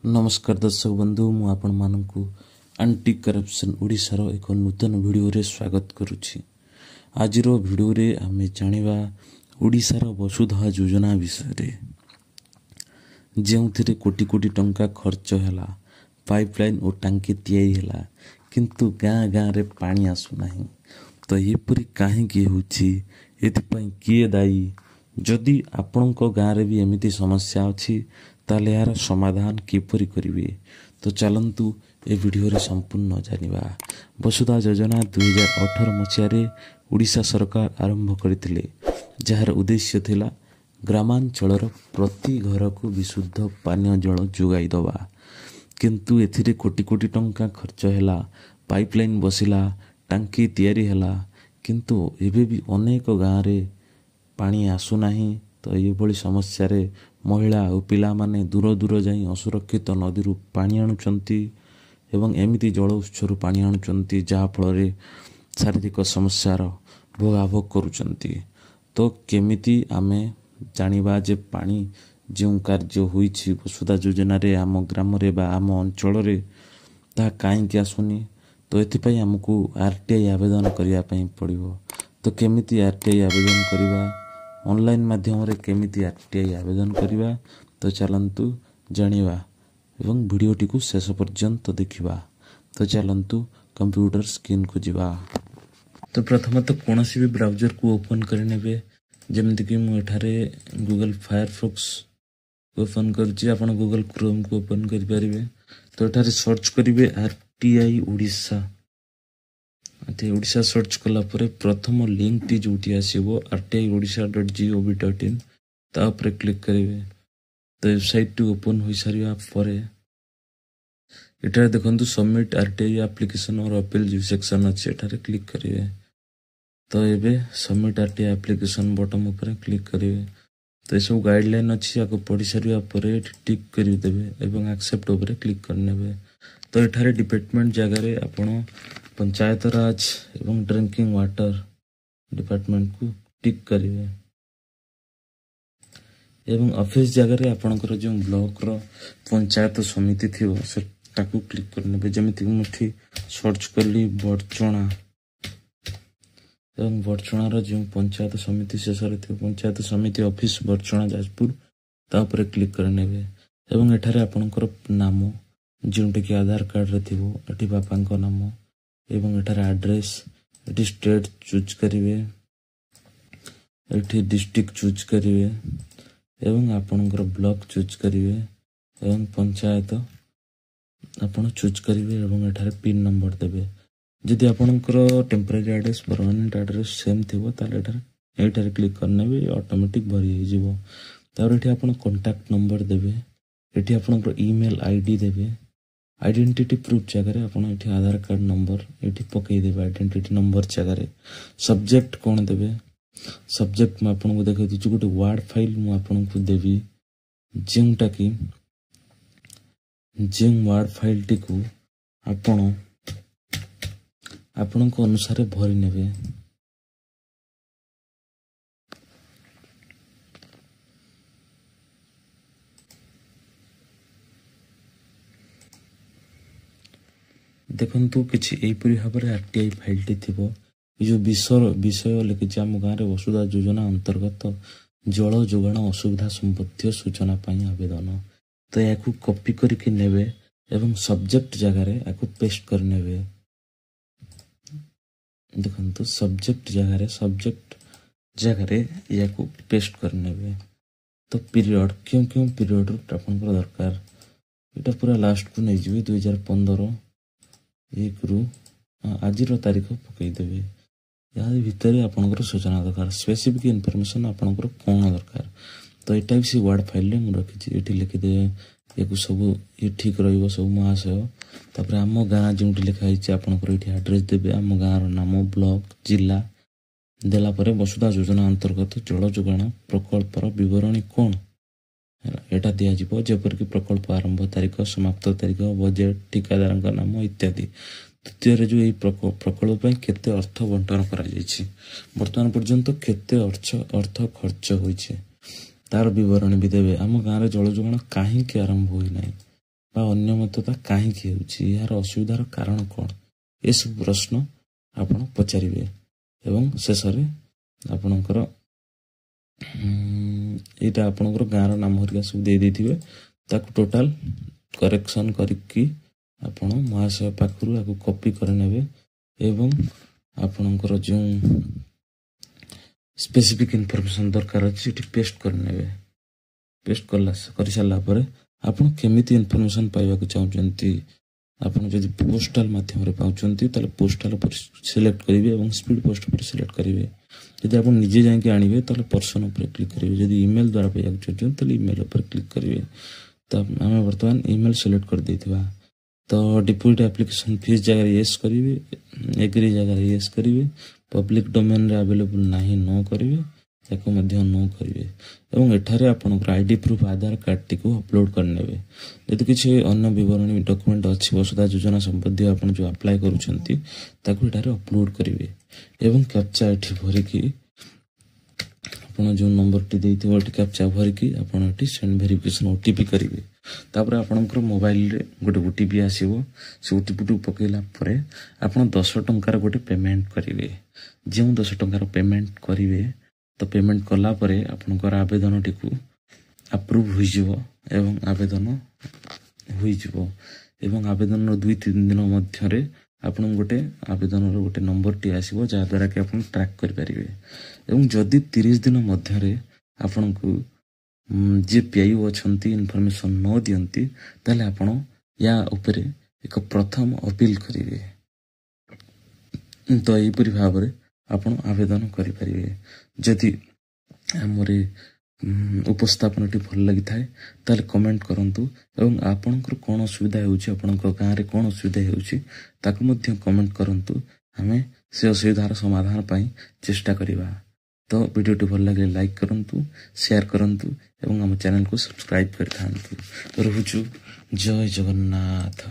नमस्कार दर्शक बंधु मु आपण मानकु एंटी करप्शन ओडिशार एक नूतन वीडियो रे स्वागत करुछि। आजिर वीडियो रे आमे जानिबा ओडिशार वसुधा योजना विषय रे, जेउथिरे कोटी कोटी टंका खर्च हैला, पाइपलाइन और टांकी तैयारी हैला, किंतु गाँ गाँ रे पानी आसु नाही। तो एपरि काहेकि होछि, एथिपई किए दायी? जदि आपणको गाँ रे भी एमिति समस्या अछि ताले यार समाधान किपरि करिवे? तो चलंतु ए वीडियो रे संपूर्ण जानिबा। वसुधा योजना 2018 मसियारे ओडिशा सरकार आरंभ करथिले, जहार उद्देश्य थिला ग्रामांचलर प्रति घर को विशुद्ध पानीय जल जोगाई दबा। किंतु एथिरे कोटी कोटी टंका खर्च हैला, पाइपलाइन बसिला, टांकी तैयारी हैला, किंतु एबे भी अनेक गाँ रे पानी आसु नाही। तो ये बड़ी समस्या रे महिला और पिला माने दूर दूर जाई असुरक्षित नदी पानी आणुचंती एवं एमिति जल उत्स पानी आणुचंती, जहा फल रे शारीरिक समस्यार भोगाभोग करुचंती। तो केमिति आमे जानिबा जे पानी जो कार्य होईछि वसुधा योजना रे आम ग्राम रे बा आम अंचल रे ता काईकि आसुनी? तो एथिपई हमकु आरटीआई आवेदन करिया पई पड़िबो। तो केमिति आरटीआई आवेदन करिबा, ऑनलाइन माध्यम रे केमिति आरटीआई आवेदन करिबा? तो चलंतु जानिबा एवं वीडियोटी को शेष पर्यंत देखिबा। तो चलंतु कंप्यूटर स्क्रीन को जिबा। तो प्रथमत कोनोसी भी ब्राउजर को ओपन करि नेबे, जेमिति कि मु एठारे गूगल फायरफॉक्स ओपन करछि, आपण गूगल क्रोम को ओपन करि परिबे। तो एठारे सर्च करिवे आरटीआई ओडिशा। अते ओडिशा सर्च कला परे प्रथम लिंक टी जोटी आसीबो rtiodisha.gov.in ता ऊपर क्लिक करिवे। तो वेबसाइट टी ओपन होई सारिया परे एठारे देखंतु सबमिट आरटीआई एप्लीकेशन और अपील जो सेक्शन अछि, एठारे क्लिक करिवे। तो एबे सबमिट आरटीआई एप्लीकेशन बटन ऊपर क्लिक करिवे। तो सब गाइडलाइन अछि, आको पढि सारिया परे टिक करि देबे एवं एक्सेप्ट ऊपर क्लिक करनेबे। तो एठारे डिपार्टमेंट जगह रे आपण पंचायत राज एवं ड्रिंकिंग वाटर डिपार्टमेंट को टिक करिवे एवं ऑफिस जगह रे आपनकर जो ब्लॉक रो पंचायत समिति थिवो सेटा को क्लिक करनेबे। जेमिति मुठी सर्च करली बडचणा एवं बडचणा रो जो पंचायत समिति शेषरे थिवो पंचायत समिति ऑफिस बडचणा जाजपुर ता ऊपर क्लिक करनेबे एवं एठारे आपनकर नाम जोंटे कि आधार कार्ड रे थिवो, एठी बापांको नाम एवं एठार एड्रेस, एठी स्टेट चूज करिवे, एठी डिस्ट्रिक्ट चूज करिवे एवं आपनकर ब्लॉक चूज करिवे एवं पंचायत आपण चूज करिवे एवं एठार पिन नंबर देबे। जदि आपनकर temporary address permanent address same थिवो ताले एठार क्लिक करनेबे, ऑटोमेटिक भरी हो जिवो। तार एठी आपण कांटेक्ट नंबर देबे, एठी आपनकर ईमेल आईडी देबे। आइडेंटिटी प्रूफ जगह आपन एठी आधार कार्ड नंबर एठी पकई देबे आइडेंटिटी नंबर जगह। सब्जेक्ट कोन देबे? सब्जेक्ट में आपन को देखै दिछु गोटे वर्ड फाइल मु आपन को देबी, जेउटा कि जे वर्ड फाइल टी को आपन को अनुसार भरि नेबे। देखंतु किछि एपरि भाबरे आरटीआई फाइल टी थिबो। ए जो विषय लिखिछि आम गाँ रे वसुधा योजना अंतर्गत जल जोगाण असुविधा संबंधी सूचना पाई आवेदन। तो याकू कॉपी करके नेबे एवं सब्जेक्ट जगह रे याकू पेस्ट कर नेबे। देखंतु सब्जेक्ट जगह रे याकू पेस्ट कर नेबे। तो पीरियड क्यों पीरियड आपनकर दरकार, एटा पूरा लास्ट को नै जिवि 2015 एक रु आज तारीख पकई देबे। या भितर आपनकर सूचना दरकार, स्पेसिफिक इनफॉरमेशन आपनकर कोन दरकार। तो एटा भी वर्ड फाइल रे मु रखिछि, एठी लिखि दे एकु सब ये ठीक रहइबो सब महाशय। तापर आम गाँ जोंटी लिखा हिछि आपनकर एठी एड्रेस देबे, आम गाँ रो नाम, ब्लॉक, जिला देला परे वसुधा योजना अंतर्गत जल जोगाण प्रकल्पर विवरणी कोन एटा दिया जिवो, जेपर कि प्रकल्प आरंभ तारीख, समाप्त तारीख, बजेट, ठेकेदारक नाम इत्यादि। तृतीय जो प्रकल्प पे केते अर्थ बंटन करा जायछि, वर्तमान पर्यंत केते अर्थ खर्च होइछे तार विवरण भी देबे। आम गाँ रे जल जोगाण काहे के आरंभ होई नै बा अनियमितता काहींकि होउछि यार असुविधार कारण कौन ए सब प्रश्न आपण पचारिबे एवं शेषरे आपणकर एटा आपणकर गाँर नाम हरिका सब दे देथिबे ताकू टोटल करेक्शन करिकी आपण महाशय पाखरु आकु कॉपी करे नेबे एवं आपणकर जो स्पेसिफिक इनफॉरमेशन दरकार अछि एटी पेस्ट कर नेबे पेस्ट कर सारा पर आपण केमिति इनफॉरमेशन पाइबा को चाहउचंती आपण जदि पोस्टल माध्यम रे पाउचंती ताले पोस्टल पर सिलेक्ट करिवे एवं स्पीड पोस्ट पर सिलेक्ट करिवे यदि आपण निजे जाय के आनिबे ताले पर्सन पर क्लिक करिवे यदि ईमेल द्वारा पाइबा को चाहउचंती ताले ईमेल पर क्लिक करिवे त हमें वर्तमान ईमेल सिलेक्ट कर देथिबा तो डिपोजिट एप्लिकेशन फीस जगह यस करिवे एग्री जगह यस करिवे पब्लिक डोमेन रे अवेलेबल नाही नो करिवे ताको मध्य नो करिवे एवं एठारे आपनकर आईडी प्रूफ आधार कार्ड टिको अपलोड करनेबे यदि किछि अन्य विवरणी डॉक्यूमेंट अछि वसुधा योजना संबंधी आपण जो अप्लाई करूछंती ताको एठारे अपलोड करिवे एवं कैप्चा एठी भरि की आपण जो नंबर टी देइथिबो टी कैप्चा भरि की आपण एठी सेंड वेरिफिकेशन ओटीपी करिवे तापर आपनकर मोबाइल रे गोटे ओटीपी आसीबो से ओटीपी टू पकेला परे आपण 10 टंकार गोटे पेमेंट करिवे जे 10 टंकार पेमेंट करिवे तो पेमेंट कला परे आपनकर आवेदन टिकु अप्रूव होई जिवो एवं आवेदन होई जिवो एवं आवेदन 2-3 दिन मध्य रे आपण गोटे आवेदन रो गोटे नंबर टी आसीबो जा द्वारा कि आपण ट्रैक कर परिबे एवं जदी 30 दिन मध्य रे आपण को जे पीआईओ अछंती इनफॉरमेशन न दियंती ताले आपण या ऊपर एक प्रथम अपील करिवे तो एई परि भाव रे आपण आवेदन करि परिबे जदि हमरे उपस्थापन टी भल लागि थाए ताले कमेंट करंतु एवं आपनकर कोन असुविधा होउछि आपनकर गाँ रे कोन असुविधा होउछि ताकु मध्य कमेंट करंतु हमें से असुविधार समाधान पाई चेष्टा करिबा तो वीडियो टी भल लगे लाइक करंतु शेयर करंतु एवं हम चैनल को सब्सक्राइब कर थांतु रहुछु जय जगन्नाथ।